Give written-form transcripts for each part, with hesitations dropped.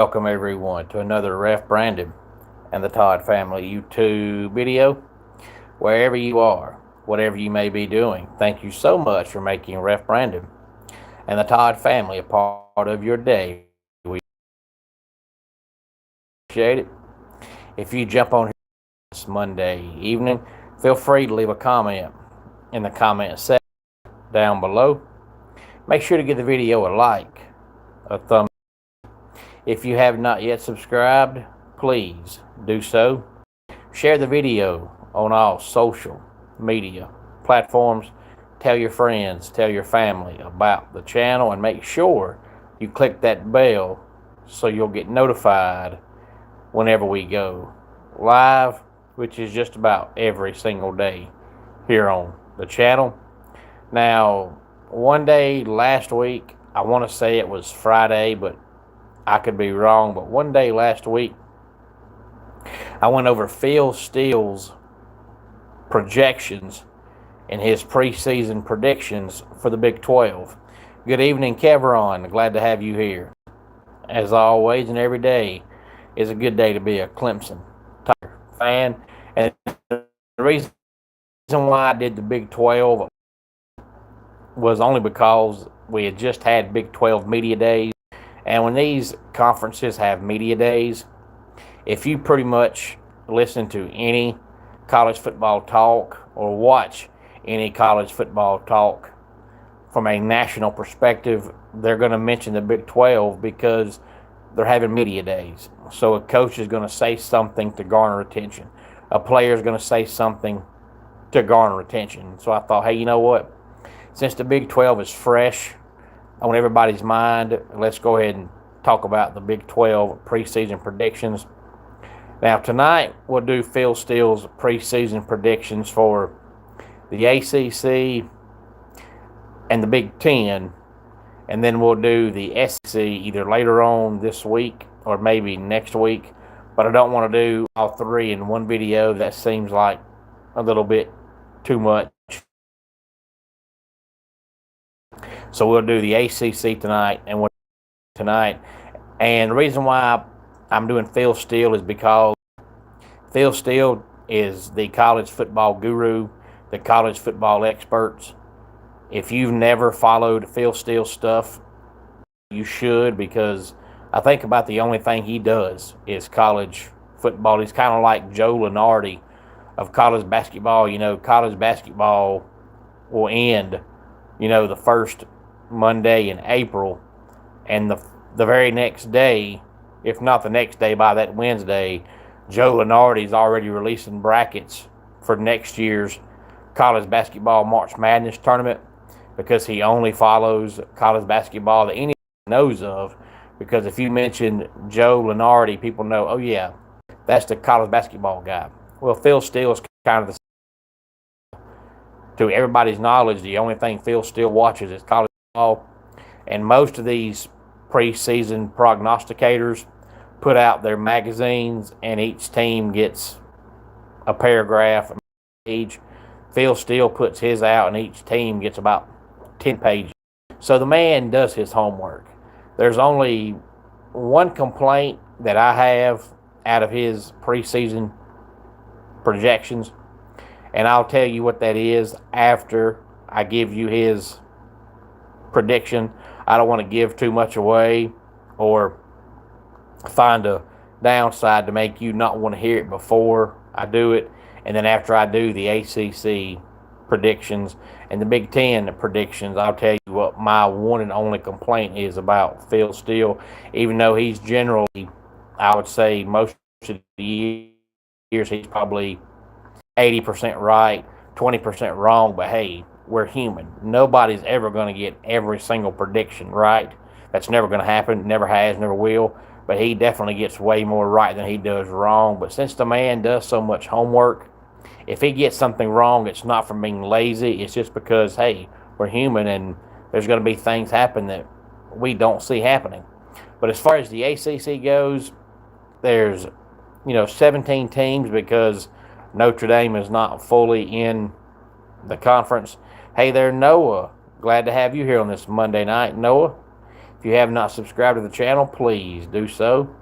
Welcome everyone to another Ref Brandon and the Todd Family YouTube video. Wherever you are, whatever you may be doing, thank you so much for making Ref Brandon and the Todd Family a part of your day. We appreciate it. If you jump on here this Monday evening, feel free to leave a comment in the comment section down below. Make sure to give the video a like, a thumbs up. If you have not yet subscribed, please do so. Share the video on all social media platforms. Tell your friends, tell your family about the channel, and make sure you click that bell so you'll get notified whenever we go live, which is just about every single day here on the channel. Now, one day last week, I want to say it was Friday, but I could be wrong, but one day last week, I went over Phil Steele's projections and his preseason predictions for the Big 12. Good evening, Kevron. Glad to have you here. As always, and every day is a good day to be a Clemson Tiger fan. And the reason why I did the Big 12 was only because we had just had Big 12 media days. And when these conferences have media days, if you pretty much listen to any college football talk or watch any college football talk from a national perspective, they're going to mention the Big 12 because they're having media days. So a coach is going to say something to garner attention. A player is going to say something to garner attention. So I thought, hey, you know what? Since the Big 12 is fresh on everybody's mind, let's go ahead and talk about the Big 12 preseason predictions. Now, tonight we'll do Phil Steele's preseason predictions for the ACC and the Big 10, and then we'll do the SEC either later on this week or maybe next week. But I don't want to do all three in one video. That seems like a little bit too much. So we'll do the ACC tonight and And the reason why I'm doing Phil Steele is because Phil Steele is the college football guru, the college football experts. If you've never followed Phil Steele stuff, you should, because I think about the only thing he does is college football. He's kind of like Joe Lunardi of college basketball. You know, college basketball will end, the first Monday in April, and the very next day, if not the next day, by that Wednesday, Joe Lunardi's already releasing brackets for next year's college basketball March Madness tournament, because he only follows college basketball that anyone knows of. Because if you mention Joe Lunardi, people know, oh yeah, that's the college basketball guy. Well, Phil Steele is kind of to everybody's knowledge, the only thing Phil Steele watches is college football. And most of these preseason prognosticators put out their magazines, and each team gets a paragraph, a page. Phil Steele puts his out, and each team gets about 10 pages. So the man does his homework. There's only one complaint that I have out of his preseason projections, and I'll tell you what that is after I give you his prediction. I don't want to give too much away or find a downside to make you not want to hear it before I do it. And then after I do the ACC predictions and the Big 10 predictions, I'll tell you what my one and only complaint is about Phil Steele. Even though he's generally, I would say most of the years, he's probably 80% right, 20% wrong. But hey, we're human. Nobody's ever going to get every single prediction right. That's never going to happen. Never has, never will. But he definitely gets way more right than he does wrong. But since the man does so much homework, if he gets something wrong, it's not from being lazy. It's just because, hey, we're human and there's going to be things happen that we don't see happening. But as far as the ACC goes, there's, 17 teams because Notre Dame is not fully in the conference. Hey there, Noah. Glad to have you here on this Monday night. Noah, If you have not subscribed to the channel, please do so.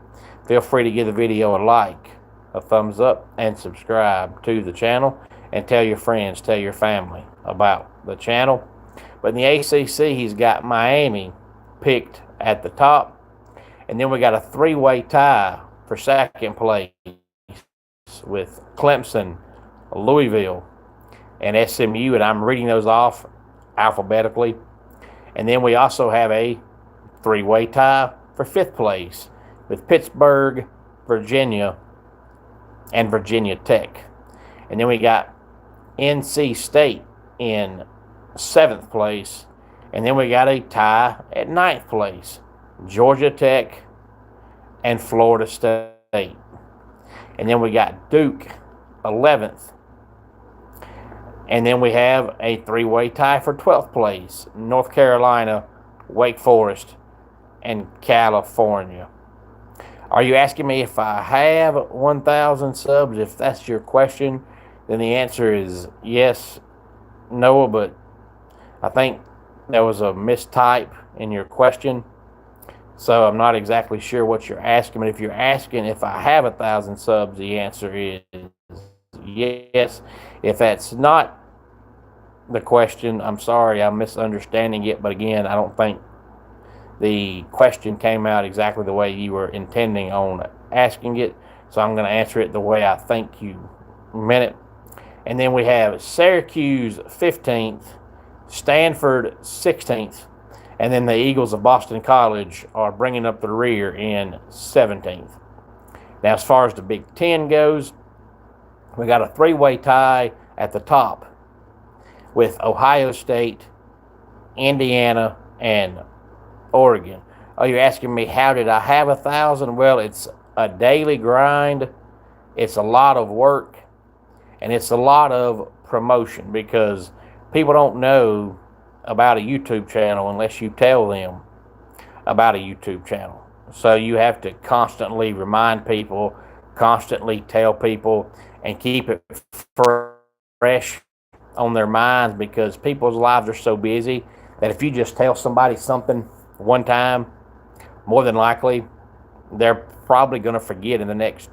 Feel free to give the video a like, a thumbs up, and subscribe to the channel. And tell your friends, tell your family about the channel. But in the ACC, he's got Miami picked at the top. And then we got a three-way tie for second place with Clemson, Louisville, and SMU. And I'm reading those off alphabetically. And then we also have a three-way tie for fifth place with Pittsburgh, Virginia, and Virginia Tech. And then we got NC State in seventh place. And then we got a tie at ninth place, Georgia Tech and Florida State. And then we got Duke, 11th. And then we have a three-way tie for 12th place, North Carolina, Wake Forest, and California. Are you asking me if I have 1,000 subs? If that's your question, then the answer is yes, Noah, but I think there was a mistype in your question. So I'm not exactly sure what you're asking. But if you're asking if I have 1,000 subs, the answer is yes. If that's not the question, I'm sorry, I'm misunderstanding it. But again, I don't think the question came out exactly the way you were intending on asking it. So I'm going to answer it the way I think you meant it. And then we have Syracuse 15th, Stanford 16th, and then the Eagles of Boston College are bringing up the rear in 17th. Now, as far as the Big Ten goes, we got a three-way tie at the top with Ohio State, Indiana, and Oregon. Oh, you're asking me how did I have 1,000? Well, it's a daily grind. It's a lot of work, and it's a lot of promotion because people don't know about a YouTube channel unless you tell them about a YouTube channel. So you have to constantly remind people, constantly tell people, and keep it fresh on their minds because people's lives are so busy that if you just tell somebody something one time, more than likely they're probably going to forget in the next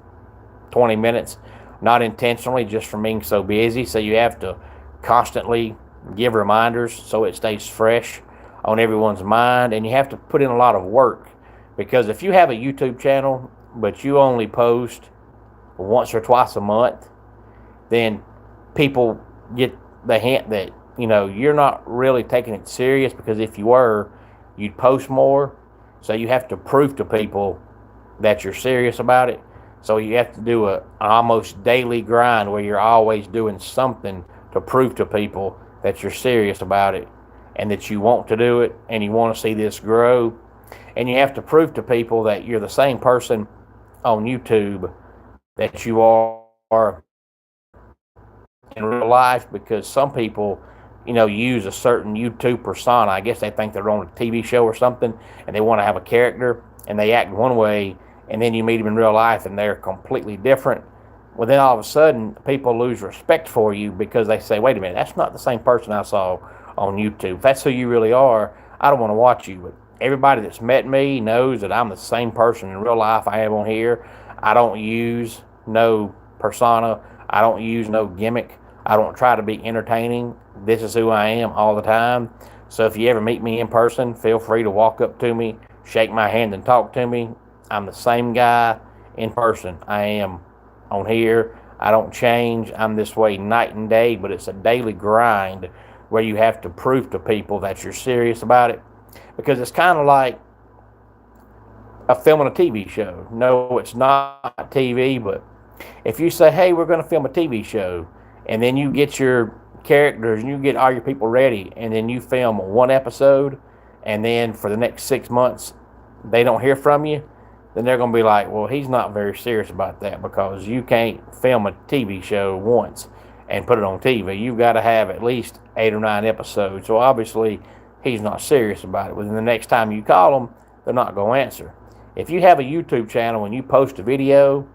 20 minutes, not intentionally, just from being so busy. So you have to constantly give reminders so it stays fresh on everyone's mind, and you have to put in a lot of work because if you have a YouTube channel but you only post once or twice a month, then people get the hint that you're not really taking it serious, because if you were, you'd post more. So you have to prove to people that you're serious about it. So you have to do an almost daily grind where you're always doing something to prove to people that you're serious about it and that you want to do it and you want to see this grow. And you have to prove to people that you're the same person on YouTube that you are in real life, because some people, use a certain YouTube persona. I guess they think they're on a TV show or something and they want to have a character and they act one way, and then you meet them in real life and they're completely different. Well, then all of a sudden, people lose respect for you because they say, wait a minute, that's not the same person I saw on YouTube. If that's who you really are, I don't want to watch you. But everybody that's met me knows that I'm the same person in real life I am on here. I don't use no persona. I don't use no gimmick. I don't try to be entertaining. This is who I am all the time. So if you ever meet me in person, feel free to walk up to me, shake my hand, and talk to me. I'm the same guy in person I am on here. I don't change. I'm this way night and day, but it's a daily grind where you have to prove to people that you're serious about it, because it's kind of like filming a TV show. No, it's not TV, but if you say, hey, we're going to film a TV show, and then you get your characters and you get all your people ready, and then you film one episode, and then for the next 6 months they don't hear from you, then they're going to be like, well, he's not very serious about that, because you can't film a TV show once and put it on TV. You've got to have at least 8 or 9 episodes. So obviously he's not serious about it. Within the next time you call them, they're not going to answer. If you have a YouTube channel and you post a video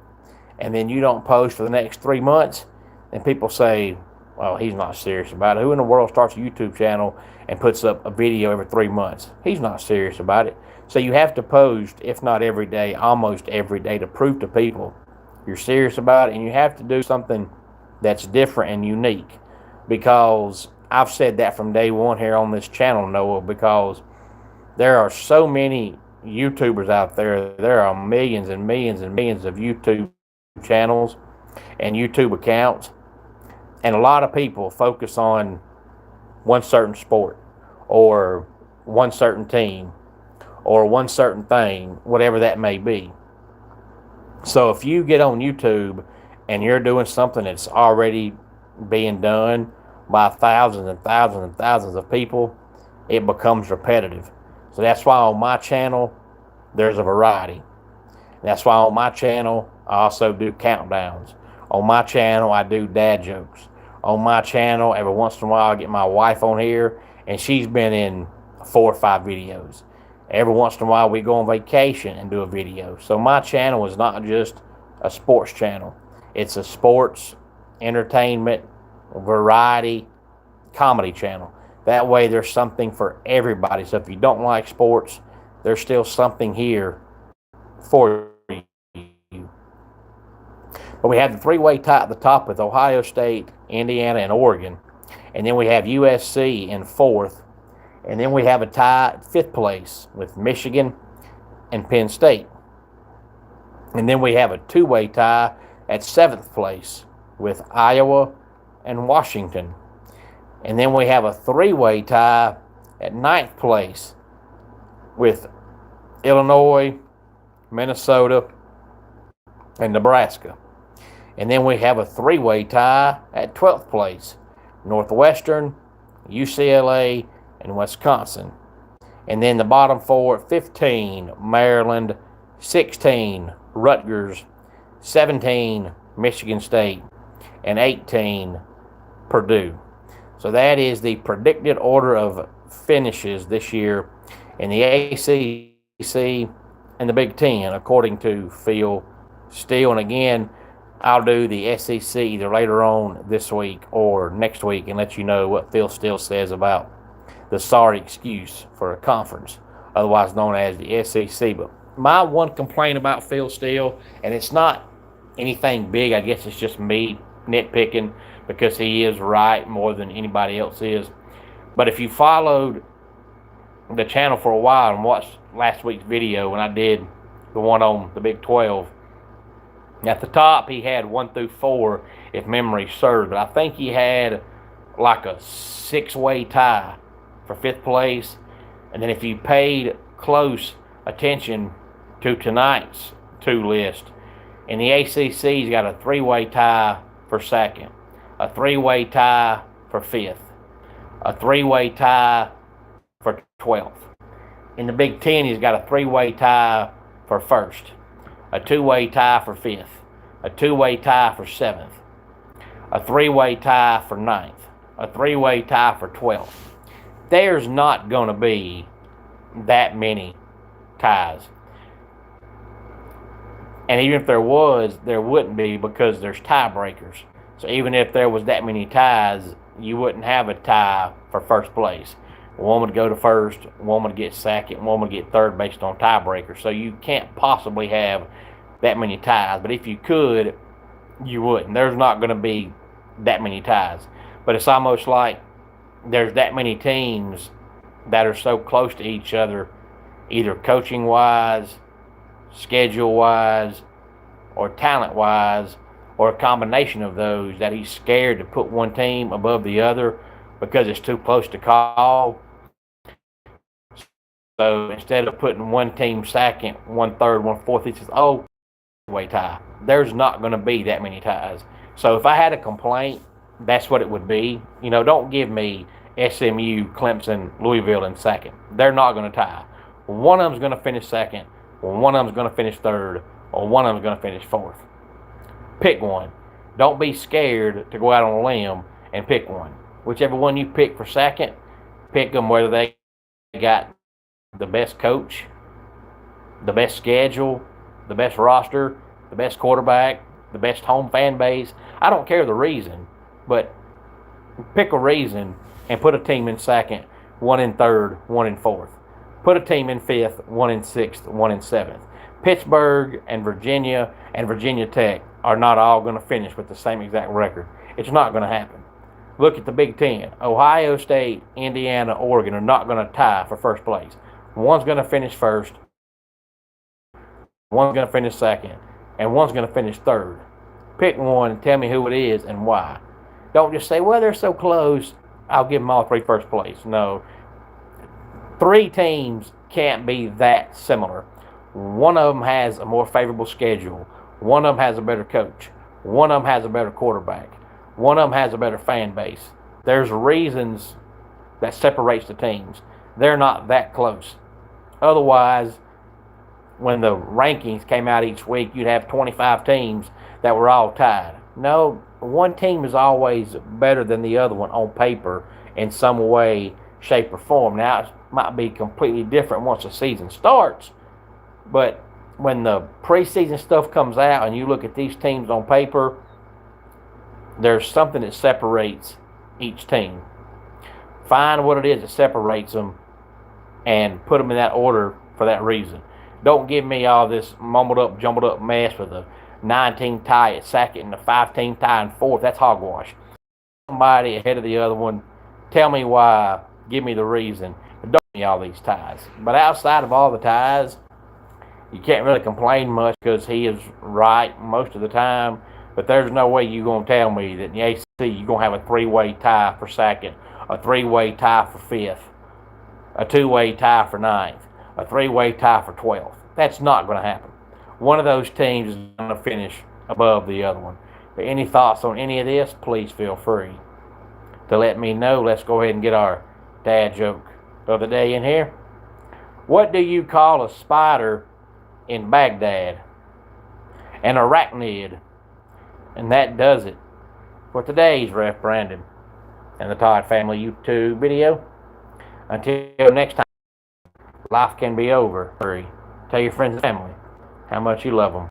and then you don't post for the next 3 months, then people say, well, he's not serious about it. Who in the world starts a YouTube channel and puts up a video every 3 months? He's not serious about it. So you have to post, if not every day, almost every day, to prove to people you're serious about it, and you have to do something that's different and unique. Because I've said that from day one here on this channel, Noah, because there are so many YouTubers out there. There are millions and millions and millions of YouTube channels and YouTube accounts, and a lot of people focus on one certain sport or one certain team or one certain thing, whatever that may be. So if you get on YouTube and you're doing something that's already being done by thousands and thousands and thousands of people, it becomes repetitive. So that's why on my channel, there's a variety. That's why on my channel, I also do countdowns. On my channel, I do dad jokes. On my channel, every once in a while, I get my wife on here, and she's been in 4 or 5 videos. Every once in a while, we go on vacation and do a video. So my channel is not just a sports channel. It's a sports, entertainment, variety, comedy channel. That way, there's something for everybody. So if you don't like sports, there's still something here for you. But we have the 3-way tie at the top with Ohio State, Indiana, and Oregon. And then we have USC in 4th. And then we have a tie at 5th place with Michigan and Penn State. And then we have a 2-way tie at 7th place with Iowa and Washington. And then we have a 3-way tie at 9th place with Illinois, Minnesota, and Nebraska. And then we have a 3-way tie at 12th place, Northwestern, UCLA, and Wisconsin. And then the bottom 4 at 15, Maryland, 16, Rutgers, 17, Michigan State, and 18, Purdue. So that is the predicted order of finishes this year in the ACC and the Big Ten, according to Phil Steele. And again, I'll do the SEC either later on this week or next week and let you know what Phil Steele says about the sorry excuse for a conference, otherwise known as the SEC. But my one complaint about Phil Steele, and it's not anything big, I guess it's just me nitpicking because he is right more than anybody else is. But if you followed the channel for a while and watched last week's video when I did the one on the Big 12, at the top he had 1 through 4 if memory serves, but I think he had like a 6-way tie for 5th place. And then if you paid close attention to tonight's 2 list, in the ACC he's got a 3-way tie for 2nd, a 3-way tie for 5th, a 3-way tie for 12th. In the Big 10 he's got a 3-way tie for 1st, a 2-way tie for 5th, a 2-way tie for 7th, a 3-way tie for 9th, a 3-way tie for 12th. There's not going to be that many ties. And even if there was, there wouldn't be because there's tiebreakers. So even if there was that many ties, you wouldn't have a tie for 1st place. One would go to 1st, one would get 2nd, one would get 3rd based on tiebreakers. So you can't possibly have that many ties. But if you could, you wouldn't. There's not going to be that many ties. But it's almost like there's that many teams that are so close to each other, either coaching-wise, schedule-wise, or talent-wise, or a combination of those, that he's scared to put one team above the other because it's too close to call. So instead of putting one team 2nd, 1 3rd, 1 4th, he says, oh, way tie. There's not going to be that many ties. So if I had a complaint, that's what it would be. You know, don't give me SMU, Clemson, Louisville in 2nd. They're not going to tie. One of them's going to finish 2nd, one of them's going to finish 3rd, or one of them's going to finish 4th. Pick one. Don't be scared to go out on a limb and pick one. Whichever one you pick for 2nd, pick them whether they got the best coach, the best schedule, the best roster, the best quarterback, the best home fan base. I don't care the reason, but pick a reason and put a team in 2nd, one in 3rd, one in 4th. Put a team in 5th, one in 6th, one in 7th. Pittsburgh and Virginia Tech are not all going to finish with the same exact record. It's not going to happen. Look at the Big Ten. Ohio State, Indiana, Oregon are not going to tie for first place. One's going to finish first, one's going to finish second, and one's going to finish third. Pick one and tell me who it is and why. Don't just say, well, they're so close, I'll give them all 3 first place. No. 3 teams can't be that similar. One of them has a more favorable schedule. One of them has a better coach. One of them has a better quarterback. One of them has a better fan base. There's reasons that separates the teams. They're not that close. Otherwise, when the rankings came out each week, you'd have 25 teams that were all tied. No, one team is always better than the other one on paper in some way, shape, or form. Now, it might be completely different once the season starts, but when the preseason stuff comes out and you look at these teams on paper, there's something that separates each team. Find what it is that separates them and put them in that order for that reason. Don't give me all this mumbled up, jumbled up mess with a 9-team tie at second and a 5-team tie in fourth. That's hogwash. Somebody ahead of the other one. Tell me why. Give me the reason. But don't give me all these ties. But outside of all the ties, you can't really complain much because he is right most of the time. But there's no way you're going to tell me that in the ACC you're going to have a 3-way tie for second, a 3-way tie for 5th, a 2-way tie for 9th, a 3-way tie for 12th. That's not going to happen. One of those teams is going to finish above the other one. But any thoughts on any of this, please feel free to let me know. Let's go ahead and get our dad joke of the day in here. What do you call a spider in Baghdad? An arachnid. And that does it for today's Ref Brandon and the Todd Family YouTube video. Until next time, life can be over. Tell your friends and family how much you love them.